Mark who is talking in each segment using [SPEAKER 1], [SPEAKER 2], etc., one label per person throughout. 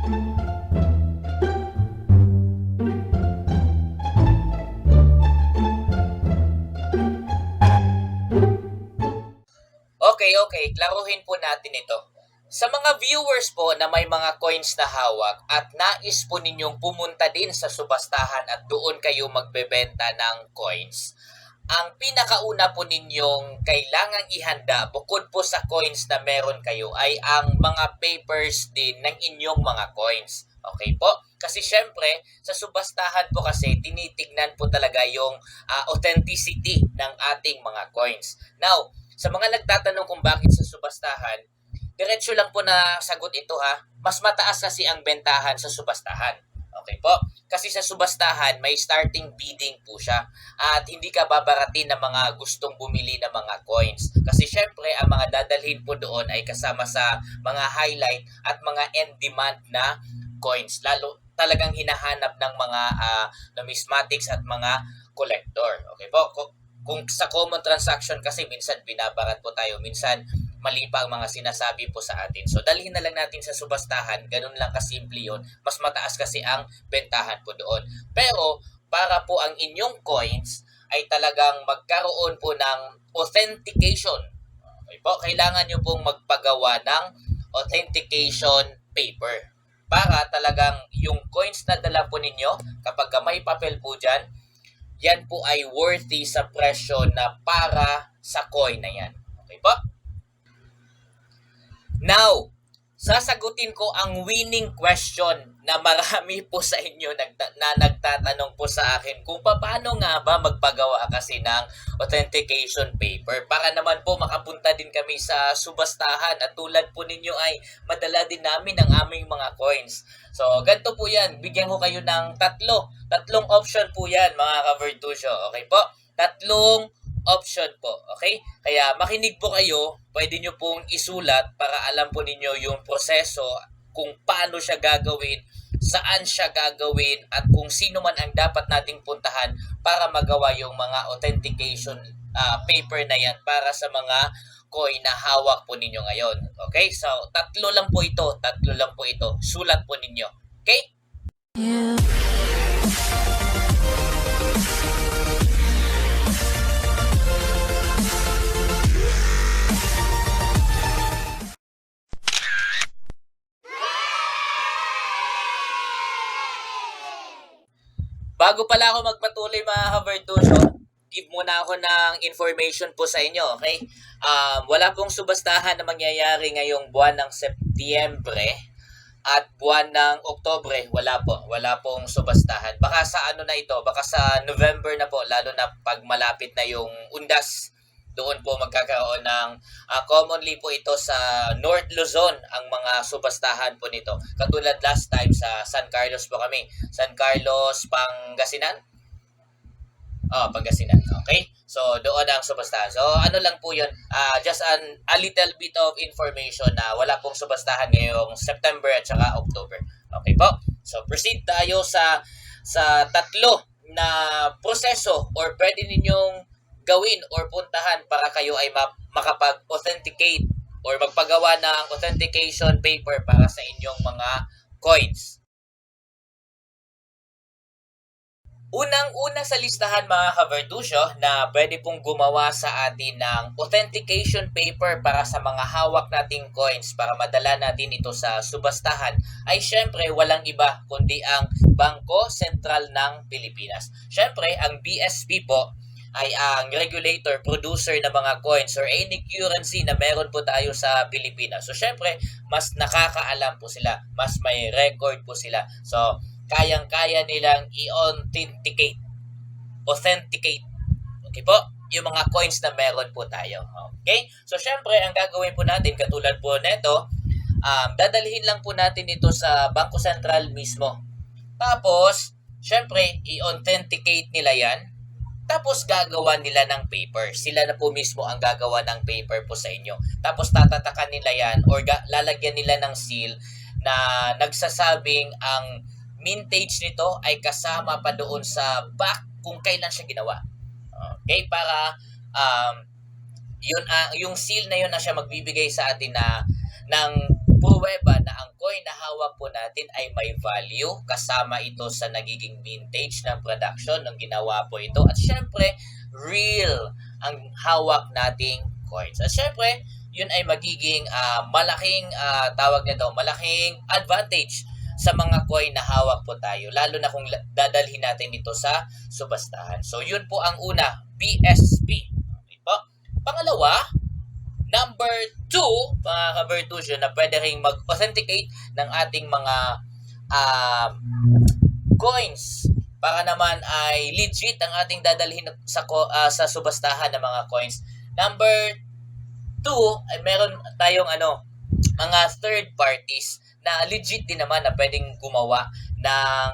[SPEAKER 1] Okay, klaruhin po natin ito. Sa mga viewers po na may mga coins na hawak at nais po ninyong pumunta din sa subastahan at doon kayo magbebenta ng coins, ang pinakauna po ninyong kailangang ihanda bukod po sa coins na meron kayo ay ang mga papers din ng inyong mga coins. Okay po? Kasi syempre, sa subastahan po kasi tinitignan po talaga yung authenticity ng ating mga coins. Now, sa mga nagtatanong kung bakit sa subastahan, diretso lang po na sagot ito ha. Mas mataas kasi ang bentahan sa subastahan. Okay po? Kasi sa subastahan, may starting bidding po siya. At hindi ka babaratin ng mga gustong bumili ng mga coins. Kasi syempre, ang mga dadalhin po doon ay kasama sa mga highlight at mga end demand na coins. Lalo talagang hinahanap ng mga numismatics at mga collector. Okay po? Kung sa common transaction kasi minsan binabarat po tayo, minsan mali pa ang mga sinasabi po sa atin. So dalhin na lang natin sa subastahan, ganun lang kasimple yun. Mas mataas kasi ang bentahan po doon. Pero para po ang inyong coins ay talagang magkaroon po ng authentication. Okay po, kailangan nyo pong magpagawa ng authentication paper. Para talagang yung coins na dala po ninyo, kapag may papel po dyan, yan po ay worthy sa presyo na para sa coin na yan. Okay po? Now, sasagutin ko ang winning question na marami po sa inyo na nagtatanong po sa akin kung paano nga ba magpagawa kasi ng authentication paper para naman po makapunta din kami sa subastahan at tulad po ninyo ay madala din namin ang aming mga coins. So, ganito po yan. Bigyan ko kayo ng tatlong option po yan mga ka-Vertusio. Okay po? Tatlong option po. Okay? Kaya makinig po kayo, pwede nyo pong isulat para alam po ninyo yung proseso kung paano siya gagawin, saan siya gagawin, at kung sino man ang dapat nating puntahan para magawa yung mga authentication paper na yan para sa mga coin na hawak po ninyo ngayon. Okay? So, tatlo lang po ito. Sulat po ninyo. Okay? Yeah. Bago pala ako magpatuloy mga ka-Vertusio, give muna ako ng information po sa inyo, okay? Wala pong subastahan na mangyayari ngayong buwan ng Setyembre at buwan ng Oktobre, wala po. Wala pong subastahan. Baka sa baka sa November na po, lalo na pag malapit na yung undas. Doon po magkakaroon ng commonly po ito sa North Luzon ang mga subastahan po nito. Katulad last time sa San Carlos po kami. San Carlos, Pangasinan. Pangasinan. Okay? So, doon ang subastahan. So, ano lang po yun? Just a little bit of information na wala pong subastahan ngayong September at saka October. Okay po? So, proceed tayo sa tatlo na proseso or pwede ninyong gawin or puntahan para kayo ay makapag-authenticate or magpagawa ng authentication paper para sa inyong mga coins. Unang-una sa listahan mga ka-Vertusio na pwede pong gumawa sa atin ng authentication paper para sa mga hawak nating coins para madala natin ito sa subastahan ay syempre walang iba kundi ang Bangko Sentral ng Pilipinas. Syempre ang BSP po ay ang regulator, producer ng mga coins or any currency na meron po tayo sa Pilipinas. So, syempre, mas nakakaalam po sila. Mas may record po sila. So, kayang-kaya nilang i-authenticate. Okay po? Yung mga coins na meron po tayo. Okay? So, syempre, ang gagawin po natin, katulad po nito, dadalhin lang po natin ito sa Bangko Sentral mismo. Tapos, syempre, i-authenticate nila yan. Tapos gagawa nila ng paper. Sila na po mismo ang gagawa ng paper po sa inyo. Tapos tatatakan nila yan or lalagyan nila ng seal na nagsasabing ang mintage nito ay kasama pa doon sa back kung kailan siya ginawa. Okay? Para yung seal na yun na siya magbibigay sa atin na ng pruweba na ang coin na hawak po natin ay may value, kasama ito sa nagiging vintage ng production nung ginawa po ito. At syempre, real ang hawak nating coins. At syempre, yun ay magiging malaking malaking advantage sa mga coin na hawak po tayo, lalo na kung dadalhin natin ito sa subastahan. So yun po ang una, BSP. Okay po. Pangalawa, number 2, mga ka-Vertusio, na pwede rin mag-authenticate ng ating mga coins para naman ay legit ang ating dadalhin sa subastahan ng mga coins. Number 2, ay meron tayong mga third parties na legit din naman na pwedeng gumawa ng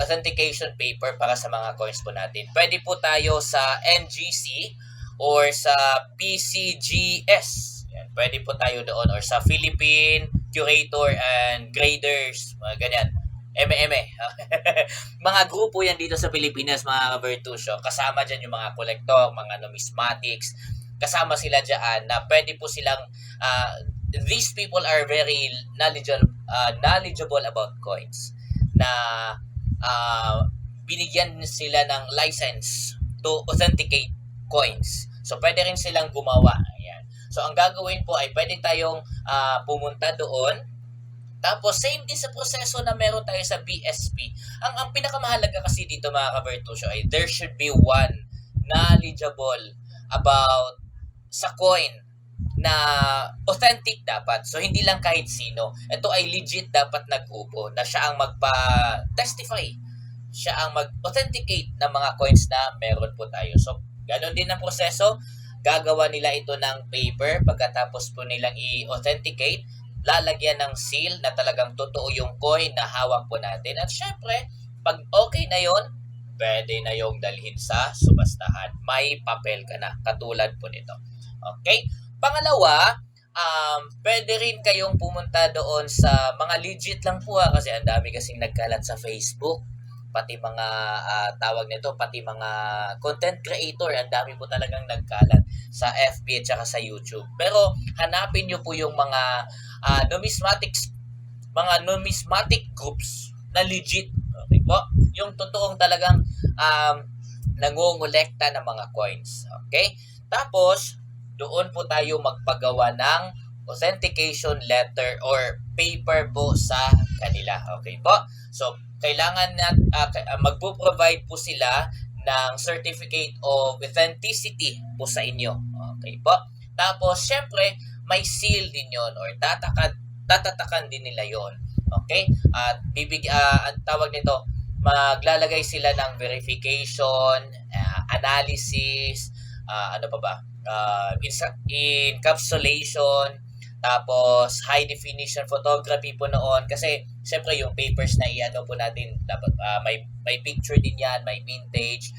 [SPEAKER 1] authentication paper para sa mga coins po natin. Pwede po tayo sa NGC or sa PCGS. Yan, pwede po tayo doon, or sa Philippine Curator and Graders, mga ganyan. MME. Mga grupo yan dito sa Pilipinas, mga Vertusio. Kasama dyan yung mga kolektor, mga numismatics. Kasama sila dyan na pwede po silang these people are very knowledgeable about coins, na binigyan sila ng license to authenticate coins. So, pwede rin silang gumawa. Ayan. So, ang gagawin po ay pwede tayong pumunta doon. Tapos, same din sa proseso na meron tayo sa BSP. Ang pinakamahalaga kasi dito, mga ka-Vertusio, ay there should be one knowledgeable about sa coin na authentic dapat. So, hindi lang kahit sino. Ito ay legit dapat na grupo na siya ang magpa-testify. Siya ang mag-authenticate ng mga coins na meron po tayo. So, ganon din ang proseso. Gagawa nila ito ng paper. Pagkatapos po nilang i-authenticate, lalagyan ng seal na talagang totoo yung coin na hawak po natin. At syempre, pag okay na yon, pwede na yung dalhin sa subastahan. May papel ka na, katulad po nito. Okay? Pangalawa, pwede rin kayong pumunta doon sa mga legit lang po kasi ang dami kasing nagkalat sa Facebook, pati mga pati mga content creator, ang dami po talagang nagkalat sa FB at saka sa YouTube. Pero hanapin nyo po yung mga numismatic groups na legit. Okay po? Yung totoong talagang nangongolekta ng mga coins. Okay? Tapos, doon po tayo magpagawa ng authentication letter or paper po sa kanila. Okay po? So, kailangan magpo-provide po sila ng certificate of authenticity po sa inyo. Okay po? Tapos, syempre, may seal din yon or tatatakan din nila yon. Okay? At ang tawag nito, maglalagay sila ng verification, analysis, encapsulation, tapos high definition photography po noon, kasi syempre yung papers na po natin dapat may picture din yan, may vintage,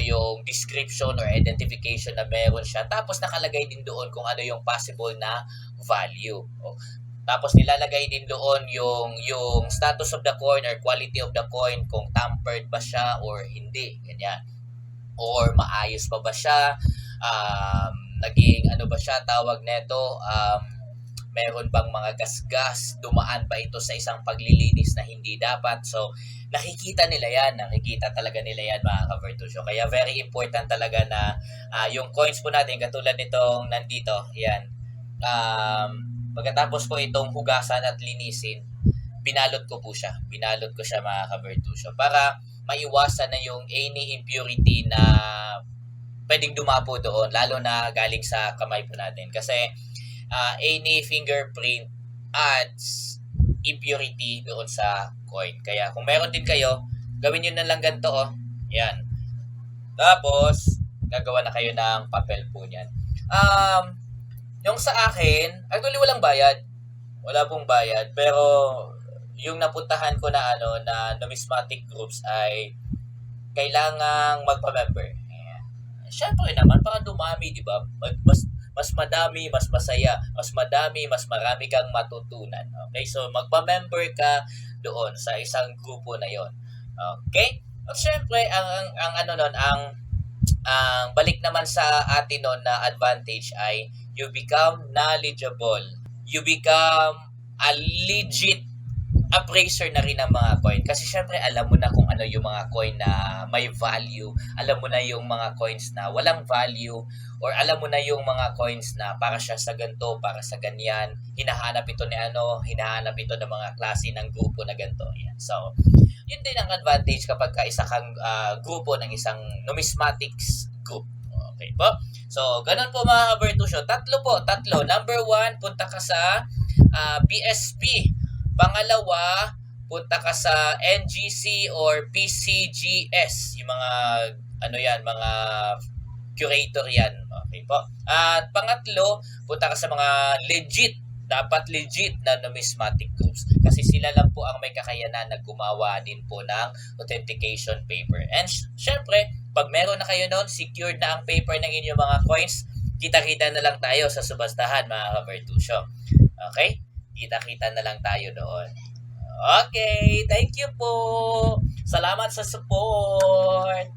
[SPEAKER 1] yung description or identification na meron siya, tapos nakalagay din doon kung ano yung possible na value. Tapos nilalagay din doon yung status of the coin or quality of the coin, kung tampered ba siya or hindi, ganyan, or maayos pa ba siya, naging ba siya tawag neto, meron bang mga gasgas, dumaan ba ito sa isang paglilinis na hindi dapat. So, nakikita talaga nila yan, mga ka-Vertusio. Kaya very important talaga na yung coins po natin, katulad nitong nandito, yan, pagkatapos ko itong hugasan at linisin, binalot ko siya, mga ka-Vertusio, para maiwasan na yung any impurity na pwedeng dumapo doon, lalo na galing sa kamay po natin. Kasi any fingerprint adds impurity doon sa coin. Kaya kung meron din kayo, gawin nyo na lang ganito, yan. Tapos, gagawa na kayo ng papel po niyan. Yung sa akin, actually walang bayad. Wala pong bayad. Pero, yung napuntahan ko na na numismatic groups ay kailangang magpa-member. Siyempre naman, para dumami, di ba? Mas madami, mas masaya. Mas madami, mas marami kang matutunan. Okay? So, magpa-member ka doon sa isang grupo na yon. Okay? At siyempre, ang balik naman sa atin na advantage ay you become knowledgeable. You become legit appraiser na rin ng mga coin. Kasi syempre alam mo na kung ano yung mga coin na may value, alam mo na yung mga coins na walang value, or alam mo na yung mga coins na para siya sa ganito, para sa ganyan, hinahanap ito ni ano, hinahanap ito ng mga klase ng grupo na ganito. Yan. So, yun din ang advantage kapag isa kang grupo ng isang numismatics group. Okay po? So, ganun po mga kabertusyo. Tatlo. Number 1, punta ka sa BSP. Pangalawa, punta ka sa NGC or PCGS. Yung mga, mga curator yan. Okay po. At pangatlo, punta ka sa mga dapat legit na numismatic groups. Kasi sila lang po ang may kakayanan na gumawa din po ng authentication paper. And syempre, pag meron na kayo noon, secured na ang paper ng inyong mga coins, kita-kita na lang tayo sa subastahan, mga kabertusyo. Okay? Kita-kita na lang tayo doon. Okay, thank you po. Salamat sa support.